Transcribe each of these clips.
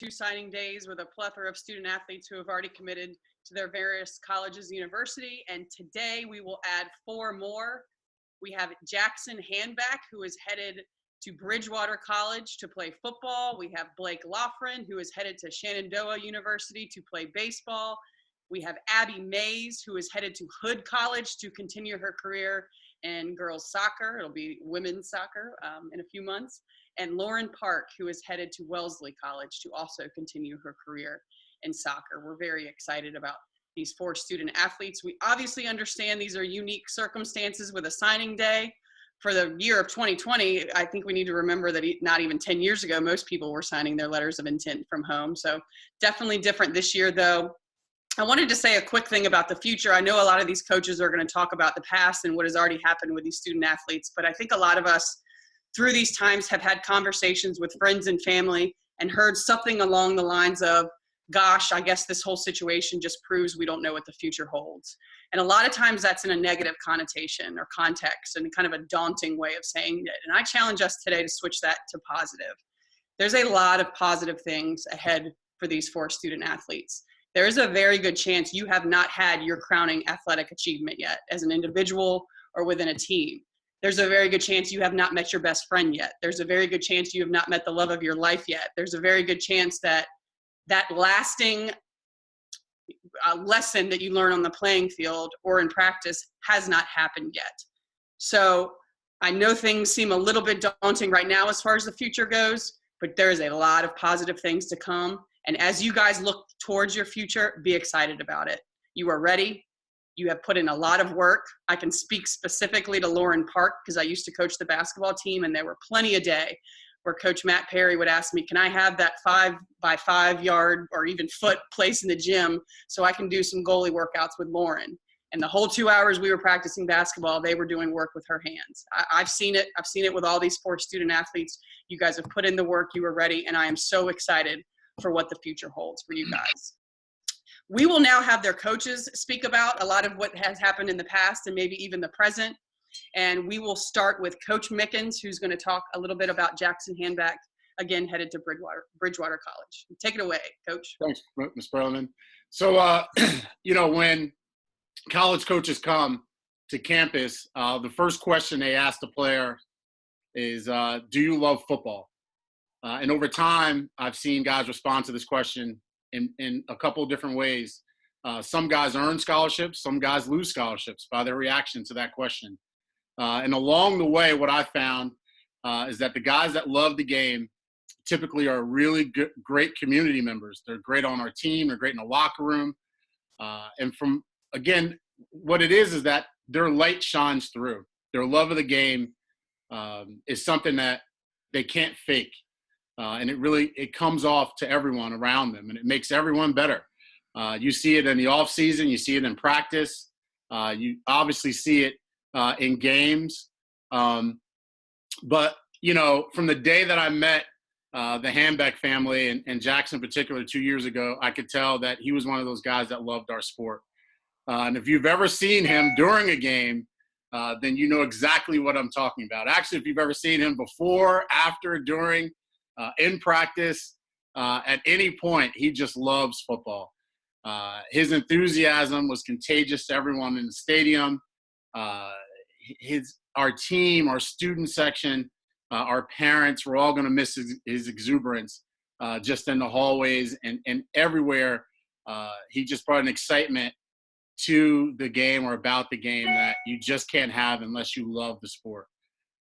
2 signing days with a plethora of student athletes who have already committed to their various colleges and university. And today we will add 4 more. We have Jackson Handback, who is headed to Bridgewater College to play football. We have Blake Loughran, who is headed to Shenandoah University to play baseball. We have Abby Mays, who is headed to Hood College to continue her career in girls soccer. It'll be women's soccer in a few months. And Lauren Park, who is headed to Wellesley College to also continue her career in soccer. We're very excited about these 4 student athletes. We obviously understand these are unique circumstances with a signing day. For the year of 2020, I think we need to remember that not even 10 years ago, most people were signing their letters of intent from home. So definitely different this year, though. I wanted to say a quick thing about the future. I know a lot of these coaches are going to talk about the past and what has already happened with these student athletes, but I think a lot of us through these times have had conversations with friends and family and heard something along the lines of, gosh, I guess this whole situation just proves we don't know what the future holds. And a lot of times that's in a negative connotation or context and kind of a daunting way of saying it. And I challenge us today to switch that to positive. There's a lot of positive things ahead for these 4 student athletes. There is a very good chance you have not had your crowning athletic achievement yet as an individual or within a team. There's a very good chance you have not met your best friend yet. There's a very good chance you have not met the love of your life yet. There's a very good chance that that lasting lesson that you learn on the playing field or in practice has not happened yet. So I know things seem a little bit daunting right now as far as the future goes, but there's a lot of positive things to come. And as you guys look towards your future, be excited about it. You are ready. You have put in a lot of work. I can speak specifically to Lauren Park because I used to coach the basketball team, and there were plenty a day where Coach Matt Perry would ask me, can I have that 5x5 yard or even foot place in the gym so I can do some goalie workouts with Lauren? And the whole 2 hours we were practicing basketball, they were doing work with her hands. I've seen it. I've seen it with all these 4 student athletes. You guys have put in the work. You were ready. And I am so excited for what the future holds for you guys. We will now have their coaches speak about a lot of what has happened in the past and maybe even the present. And we will start with Coach Mickens, who's going to talk a little bit about Jackson Handback, again, headed to Bridgewater College. Take it away, Coach. Thanks, Ms. Perlman. So, when college coaches come to campus, the first question they ask the player is, do you love football? And over time, I've seen guys respond to this question in a couple of different ways. Some guys earn scholarships, some guys lose scholarships by their reaction to that question. And along the way, what I found is that the guys that love the game typically are really good, great community members. They're great on our team. They're great in the locker room. And what it is that their light shines through. Their love of the game is something that they can't fake. And it comes off to everyone around them, and it makes everyone better. You see it in the off season. You see it in practice. You obviously see it in games. But, from the day that I met the Handback family and Jackson in particular 2 years ago, I could tell that he was one of those guys that loved our sport. And if you've ever seen him during a game, then you know exactly what I'm talking about. Actually, if you've ever seen him before, after, during, in practice, at any point, he just loves football. His enthusiasm was contagious to everyone in the stadium. Our team, our student section, our parents were all going to miss his exuberance just in the hallways and everywhere. He just brought an excitement to the game or about the game that you just can't have unless you love the sport.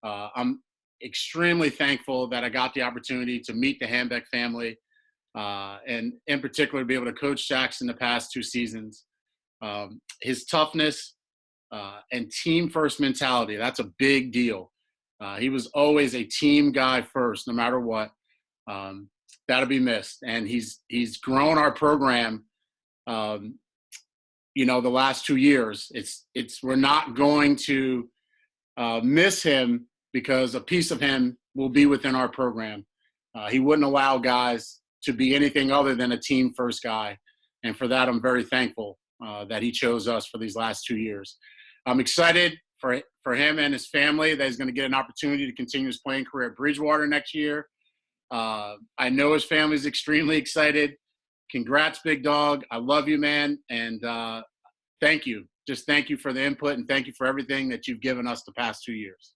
I'm extremely thankful that I got the opportunity to meet the Handback family and in particular to be able to coach Jackson the past 2 seasons. His toughness and team first mentality, that's a big deal. He was always a team guy first, no matter what. That'll be missed. And he's grown our program, the last 2 years. We're not going to miss him because a piece of him will be within our program. He wouldn't allow guys to be anything other than a team first guy. And for that, I'm very thankful that he chose us for these last 2 years. I'm excited for him and his family that he's going to get an opportunity to continue his playing career at Bridgewater next year. I know his family's extremely excited. Congrats, big dog. I love you, man. And thank you. Just thank you for the input and thank you for everything that you've given us the past 2 years.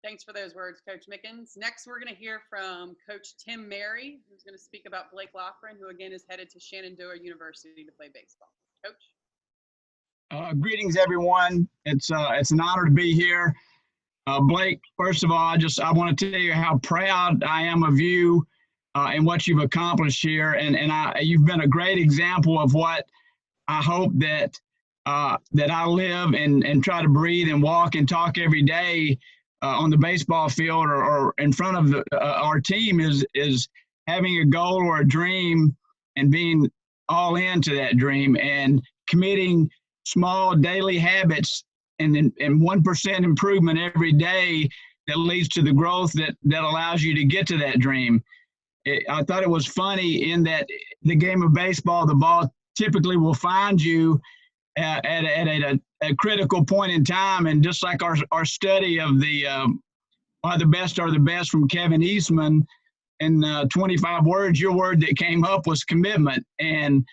Thanks for those words, Coach Mickens. Next, we're going to hear from Coach Tim Mary, who's going to speak about Blake Loughran, who again is headed to Shenandoah University to play baseball. Coach? Greetings, everyone. It's an honor to be here. Blake, first of all, I want to tell you how proud I am of you and what you've accomplished here. And you've been a great example of what I hope that I live and try to breathe and walk and talk every day on the baseball field or in front of our team is having a goal or a dream and being all into that dream and committing small daily habits and 1% improvement every day that leads to the growth that allows you to get to that dream. I thought it was funny in that the game of baseball, the ball typically will find you at a critical point in time. And just like our study of the Why the Best Are the Best from Kevin Eastman, in 25 words, your word that came up was commitment. And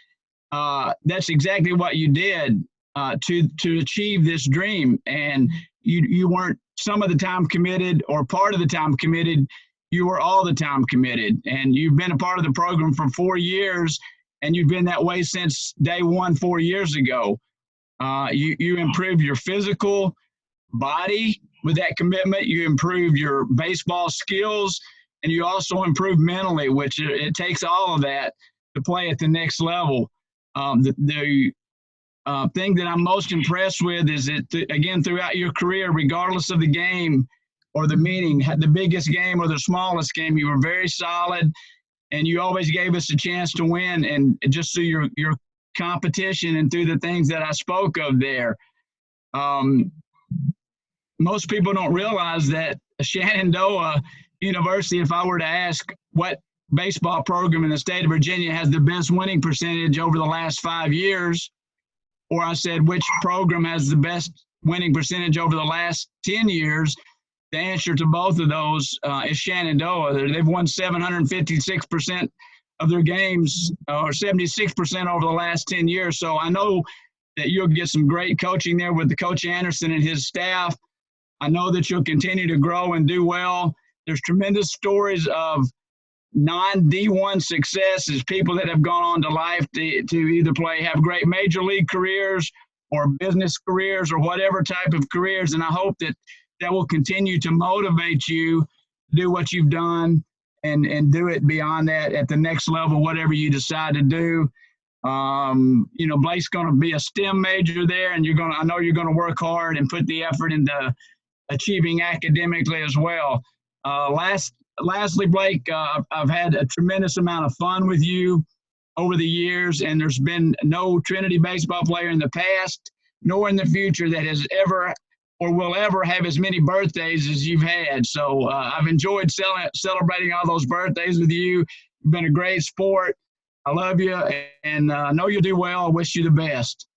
that's exactly what you did to achieve this dream. And you weren't some of the time committed or part of the time committed. You were all the time committed. And you've been a part of the program for 4 years, and you've been that way since day one 4 years ago. You improved your physical body with that commitment. You improved your baseball skills, and you also improved mentally, which it takes all of that to play at the next level. The thing that I'm most impressed with is that, again, throughout your career, regardless of the game or the meaning, the biggest game or the smallest game, you were very solid, and you always gave us a chance to win. And just through your competition and through the things that I spoke of there, most people don't realize that Shenandoah University, if I were to ask what baseball program in the state of Virginia has the best winning percentage over the last 5 years, or I said which program has the best winning percentage over the last 10 years, the answer to both of those is Shenandoah. They've won 756% of their games, or 76% over the last 10 years. So I know that you'll get some great coaching there with the Coach Anderson and his staff. I know that you'll continue to grow and do well. There's tremendous stories of non-D1 successes, people that have gone on to life to either have great major league careers or business careers or whatever type of careers. And I hope that will continue to motivate you to do what you've done and do it beyond that at the next level, whatever you decide to do. Blake's going to be a STEM major there, and I know you're going to work hard and put the effort into achieving academically as well. Lastly, Blake, I've had a tremendous amount of fun with you over the years, and there's been no Trinity baseball player in the past nor in the future that has ever or will ever have as many birthdays as you've had. So I've enjoyed celebrating all those birthdays with you. You've been a great sport. I love you, and I know you'll do well. I wish you the best.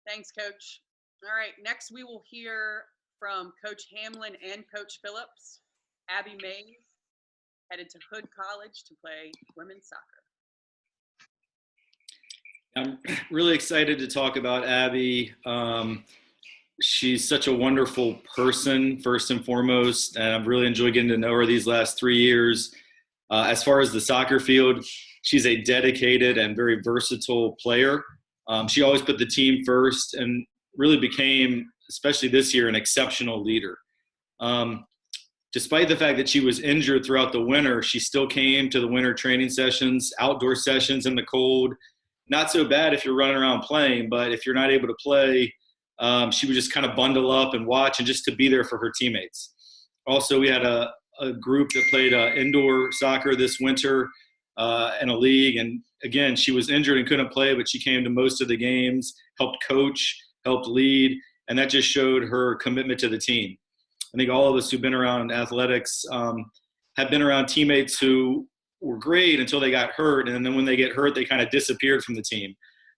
Thanks, Coach. All right, next we will hear from Coach Hamlin and Coach Phillips. Abby Mays headed to Hood College to play women's soccer. I'm really excited to talk about Abby. She's such a wonderful person, first and foremost, and I've really enjoyed getting to know her these last 3 years. As far as the soccer field, she's a dedicated and very versatile player. She always put the team first and really became, especially this year, an exceptional leader. Despite the fact that she was injured throughout the winter, she still came to the winter training sessions, outdoor sessions in the cold. Not so bad if you're running around playing, but if you're not able to play, she would just kind of bundle up and watch and just to be there for her teammates. Also, we had a group that played indoor soccer this winter in a league. And again, she was injured and couldn't play, but she came to most of the games, helped coach, helped lead, and that just showed her commitment to the team. I think all of us who've been around athletics have been around teammates who were great until they got hurt, and then when they get hurt, they kind of disappeared from the team.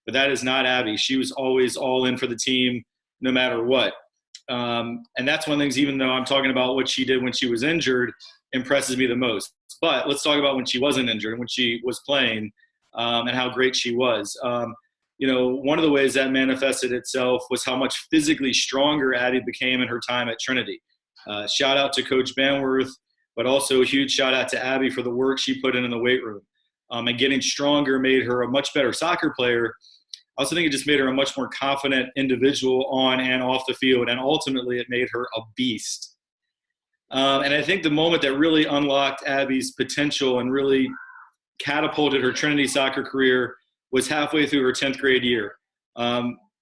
But that is not Abby. She was always all in for the team, no matter what. And that's one of the things, even though I'm talking about what she did when she was injured, impresses me the most. But let's talk about when she wasn't injured and when she was playing, and how great she was. One of the ways that manifested itself was how much physically stronger Abby became in her time at Trinity. Shout out to Coach Banworth, but also a huge shout out to Abby for the work she put in the weight room. And getting stronger made her a much better soccer player. I also think it just made her a much more confident individual on and off the field, and ultimately it made her a beast. And I think the moment that really unlocked Abby's potential and really catapulted her Trinity soccer career was halfway through her 10th grade year.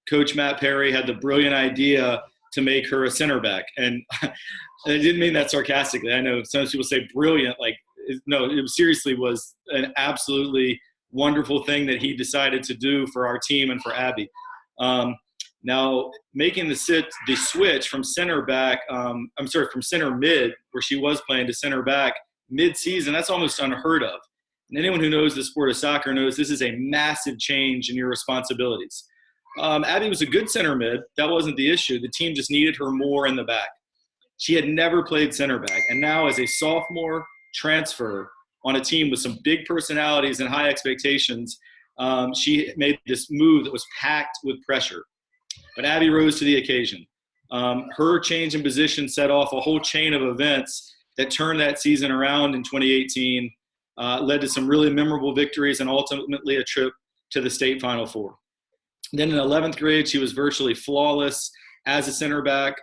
Coach Matt Perry had the brilliant idea to make her a center back. And I didn't mean that sarcastically. I know some people say brilliant, no, it seriously was an absolutely wonderful thing that he decided to do for our team and for Abby. Now, making the switch from center back, from center mid, where she was playing, to center back mid-season, that's almost unheard of. And anyone who knows the sport of soccer knows this is a massive change in your responsibilities. Abby was a good center mid. That wasn't the issue. The team just needed her more in the back. She had never played center back. And now as a sophomore transfer on a team with some big personalities and high expectations, she made this move that was packed with pressure. But Abby rose to the occasion. Her change in position set off a whole chain of events that turned that season around in 2018, led to some really memorable victories and ultimately a trip to the state Final Four. Then in 11th grade, she was virtually flawless as a center back.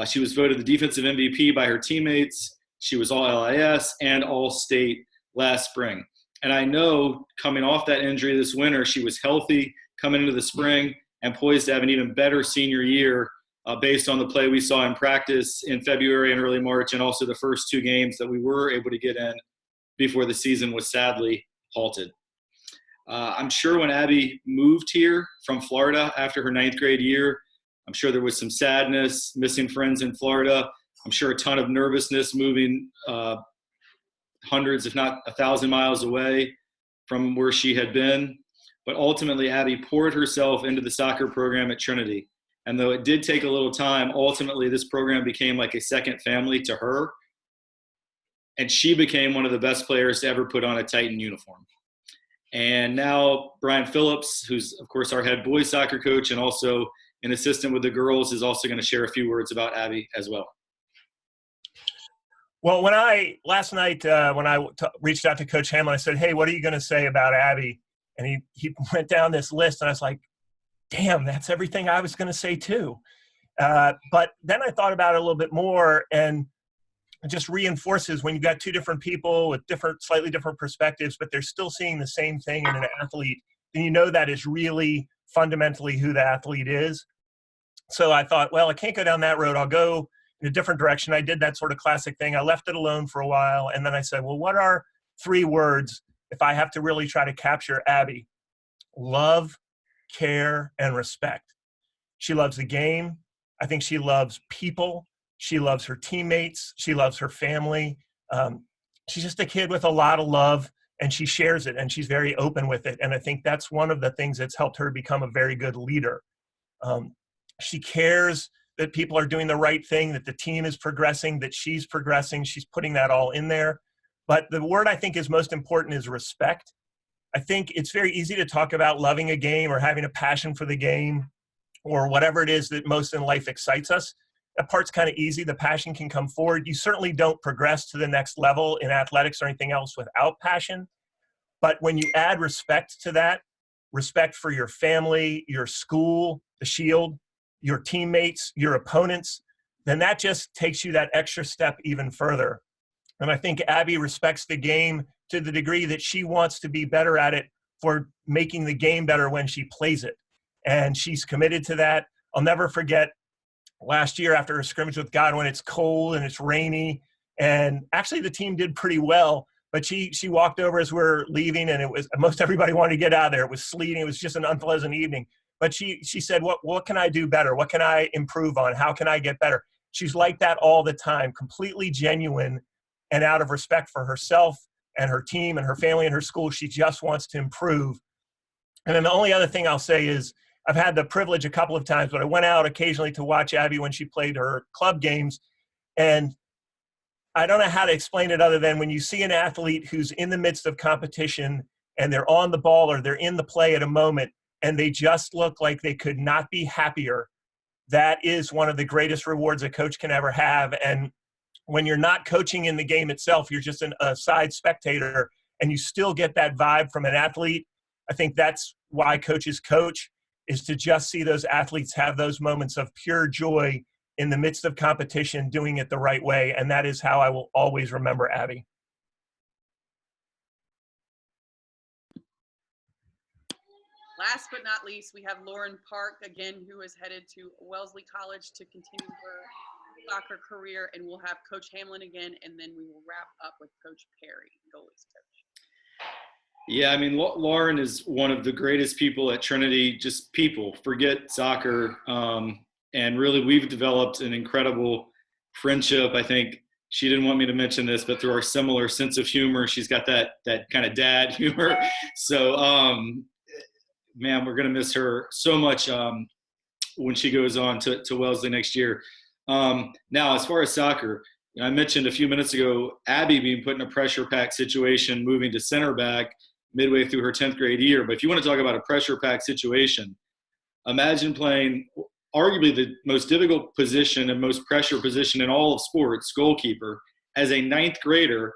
She was voted the defensive MVP by her teammates. She was all LIS and all state last spring. And I know coming off that injury this winter, she was healthy coming into the spring and poised to have an even better senior year based on the play we saw in practice in February and early March, and also the first two games that we were able to get in before the season was sadly halted. I'm sure when Abby moved here from Florida after her 9th grade year, I'm sure there was some sadness, missing friends in Florida. I'm sure a ton of nervousness moving hundreds, if not 1,000 miles away from where she had been. But ultimately, Abby poured herself into the soccer program at Trinity. And though it did take a little time, ultimately this program became like a second family to her. And she became one of the best players to ever put on a Titan uniform. And now Brian Phillips, who's, of course, our head boys soccer coach and also an assistant with the girls, is also going to share a few words about Abby as well. Well, last night when I reached out to Coach Hamlin, I said, hey, what are you going to say about Abby? And he went down this list, and I was like, damn, that's everything I was going to say too. But then I thought about it a little bit more, and it just reinforces when you've got two different people with slightly different perspectives, but they're still seeing the same thing in an athlete, then you know that is really fundamentally who the athlete is. So I thought, well, I can't go down that road. I'll go in a different direction. I did that sort of classic thing. I left it alone for a while, and then I said, well, what are 3 words if I have to really try to capture Abby? Love, care, and respect. She loves the game. I think she loves people. She loves her teammates. She loves her family. She's just a kid with a lot of love, and she shares it, and she's very open with it. And I think that's one of the things that's helped her become a very good leader. She cares that people are doing the right thing, that the team is progressing, that she's progressing. She's putting that all in there. But the word I think is most important is respect. I think it's very easy to talk about loving a game or having a passion for the game or whatever it is that most in life excites us. That part's kind of easy. The passion can come forward. You certainly don't progress to the next level in athletics or anything else without passion. But when you add respect to that, respect for your family, your school, the Shield, your teammates, your opponents, then that just takes you that extra step even further. And I think Abby respects the game to the degree that she wants to be better at it for making the game better when she plays it. And she's committed to that. I'll never forget last year after a scrimmage with Godwin, it's cold and it's rainy. And actually the team did pretty well, but she walked over as we were leaving, and it was most everybody wanted to get out of there. It was sleeting. It was just an unpleasant evening. But she said, what can I do better? What can I improve on? How can I get better? She's like that all the time, completely genuine and out of respect for herself and her team and her family and her school. She just wants to improve. And then the only other thing I'll say is I've had the privilege a couple of times, but I went out occasionally to watch Abby when she played her club games. And I don't know how to explain it other than when you see an athlete who's in the midst of competition and they're on the ball or they're in the play at a moment and they just look like they could not be happier, that is one of the greatest rewards a coach can ever have. And when you're not coaching in the game itself, you're just a side spectator, and you still get that vibe from an athlete. I think that's why coaches coach, is to just see those athletes have those moments of pure joy in the midst of competition, doing it the right way. And that is how I will always remember Abby. Last but not least, we have Lauren Park, again, who is headed to Wellesley College to continue her soccer career, and we'll have Coach Hamlin again, and then we will wrap up with Coach Perry, goalies coach. Yeah, I mean, Lauren is one of the greatest people at Trinity, just people, forget soccer. And really, we've developed an incredible friendship. I think she didn't want me to mention this, but through our similar sense of humor, she's got that kind of dad humor. So, man, we're going to miss her so much when she goes on to Wellesley next year. Now, as far as soccer, I mentioned a few minutes ago, Abby being put in a pressure-packed situation, moving to center back midway through her 10th grade year. But if you want to talk about a pressure-packed situation, imagine playing arguably the most difficult position and most pressure position in all of sports, goalkeeper, as a 9th grader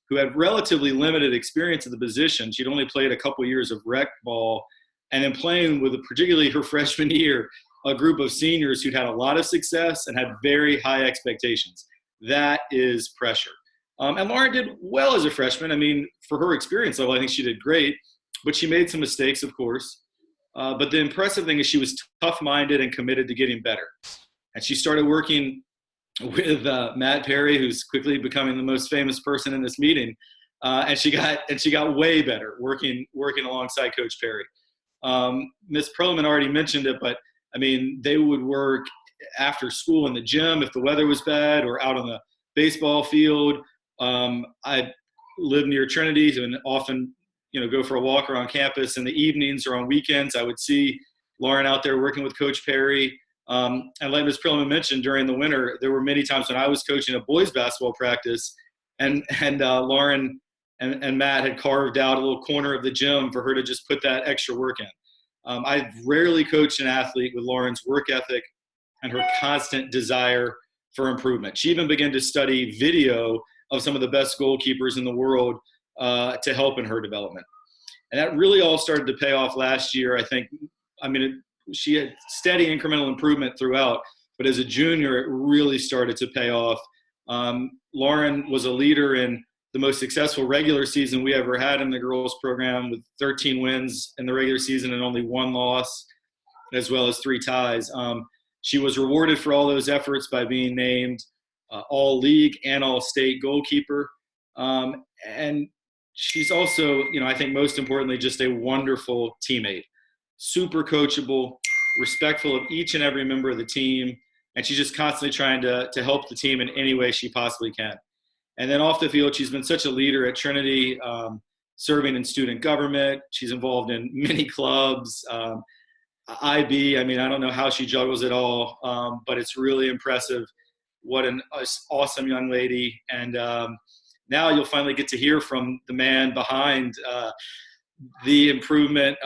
who had relatively limited experience at the position. She'd only played a couple years of rec ball, and then playing with, particularly her freshman year, a group of seniors who'd had a lot of success and had very high expectations. That is pressure. And Lauren did well as a freshman. I mean, for her experience level, I think she did great, but she made some mistakes, of course. But the impressive thing is she was tough-minded and committed to getting better. And she started working with Matt Perry, who's quickly becoming the most famous person in this meeting. And she got way better working alongside Coach Perry. Ms. Perlman already mentioned it, but I mean, they would work after school in the gym if the weather was bad, or out on the baseball field. I live near Trinity and often, go for a walk around campus in the evenings or on weekends. I would see Lauren out there working with Coach Perry. And like Ms. Perlman mentioned, during the winter, there were many times when I was coaching a boys basketball practice, and Lauren and Matt had carved out a little corner of the gym for her to just put that extra work in. I've rarely coached an athlete with Lauren's work ethic and her constant desire for improvement. She even began to study video of some of the best goalkeepers in the world to help in her development. And that really all started to pay off last year, I think. I mean, she had steady incremental improvement throughout, but as a junior, it really started to pay off. Lauren was a leader in the most successful regular season we ever had in the girls program, with 13 wins in the regular season and only 1 loss, as well as 3 ties. She was rewarded for all those efforts by being named all-league and all-state goalkeeper. And she's also, I think most importantly, just a wonderful teammate. Super coachable, respectful of each and every member of the team, and she's just constantly trying to help the team in any way she possibly can. And then off the field, she's been such a leader at Trinity, serving in student government. She's involved in many clubs. IB, I mean, I don't know how she juggles it all, but it's really impressive. What an awesome young lady. And now you'll finally get to hear from the man behind the improvement.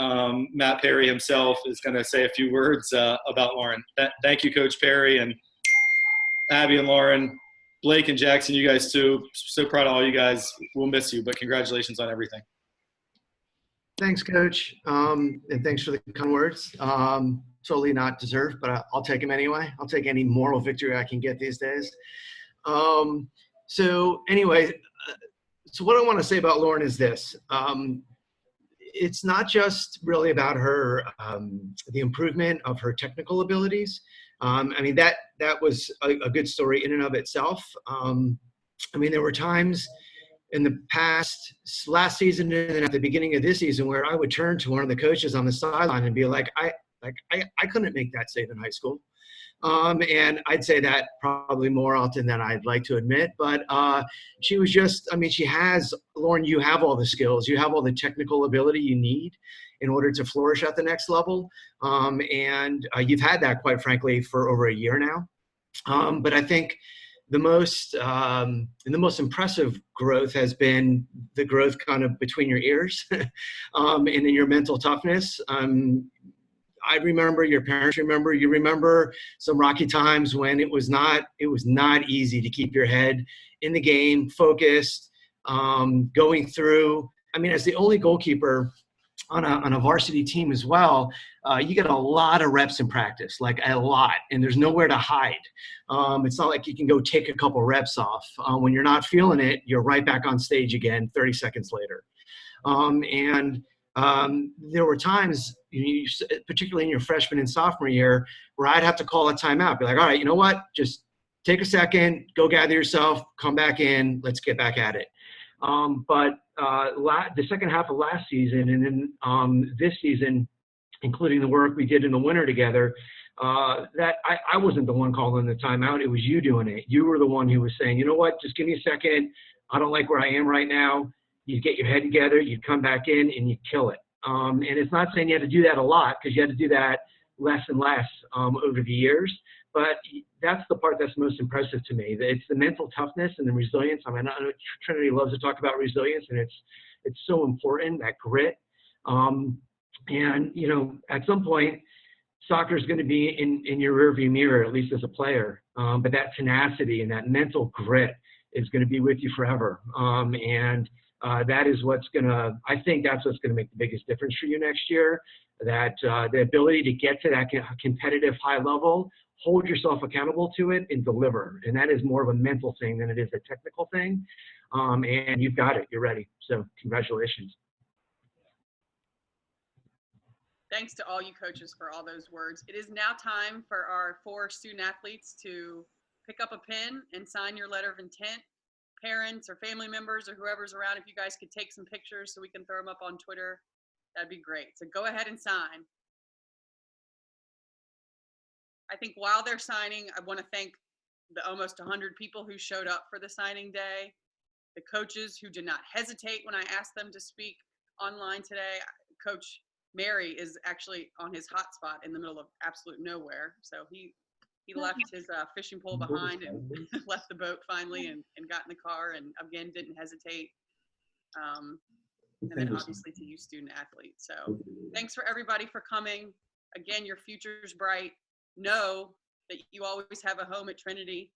Matt Perry himself is going to say a few words about Lauren. Thank you, Coach Perry, and Abby and Lauren, Blake and Jackson, you guys too. So proud of all you guys. We'll miss you, but congratulations on everything. Thanks, Coach, and thanks for the kind words. Totally not deserved, but I'll take them anyway. I'll take any moral victory I can get these days. So anyway, so what I want to say about Lauren is this. It's not just really about her, the improvement of her technical abilities. I mean, that was a good story in and of itself. I mean, there were times in the last season and then at the beginning of this season where I would turn to one of the coaches on the sideline and be like, I couldn't make that save in high school. And I'd say that probably more often than I'd like to admit, but she was just, I mean, Lauren, you have all the skills, you have all the technical ability you need. in order to flourish at the next level. And you've had that, quite frankly, for over a year now. But I think the most impressive growth has been the growth kind of between your ears and in your mental toughness. I remember, your parents remember, you remember some rocky times when it was not easy to keep your head in the game, focused, going through. I mean, as the only goalkeeper on a varsity team as well, you get a lot of reps in practice, like a lot, and there's nowhere to hide. It's not like you can go take a couple reps off. When you're not feeling it, you're right back on stage again 30 seconds later. There were times, particularly in your freshman and sophomore year, where I'd have to call a timeout, be like, all right, you know what, just take a second, go gather yourself, come back in, let's get back at it. But the second half of last season and then this season, including the work we did in the winter together, that I wasn't the one calling the timeout. It was you doing it. You were the one who was saying, you know what, just give me a second. I don't like where I am right now. You get your head together, you come back in, and you kill it. And it's not saying you had to do that a lot, because you had to do that less and less over the years. But that's the part that's most impressive to me. It's the mental toughness and the resilience. I mean, I know Trinity loves to talk about resilience, and it's so important, that grit. And, you know, at some point, soccer is going to be in your rearview mirror, at least as a player. But that tenacity and that mental grit is going to be with you forever. That is I think that's what's going to make the biggest difference for you next year. That the ability to get to that competitive high level, hold yourself accountable to it, and deliver. And that is more of a mental thing than it is a technical thing. And you've got it. You're ready. So congratulations. Thanks to all you coaches for all those words. It is now time for our 4 student athletes to pick up a pen and sign your letter of intent. Parents or family members or whoever's around, if you guys could take some pictures so we can throw them up on Twitter, that'd be great. So go ahead and sign. I think while they're signing, I want to thank the almost 100 people who showed up for the signing day, the coaches who did not hesitate when I asked them to speak online today. Coach Mary is actually on his hotspot in the middle of absolute nowhere. So he left his fishing pole behind and left the boat finally and got in the car and again didn't hesitate. And then obviously to you student athletes. So thanks for everybody for coming. Again, your future's bright. Know that you always have a home at Trinity.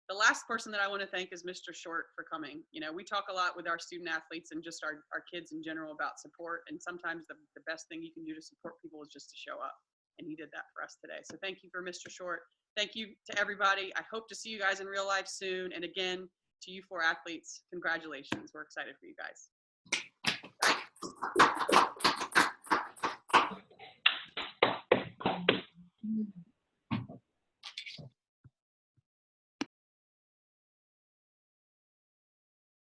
The last person that I want to thank is Mr. Short for coming. You know, we talk a lot with our student athletes and just our kids in general about support. And sometimes the best thing you can do to support people is just to show up. And he did that for us today. So thank you for Mr. Short. Thank you to everybody. I hope to see you guys in real life soon. And again, to you 4 athletes, congratulations. We're excited for you guys.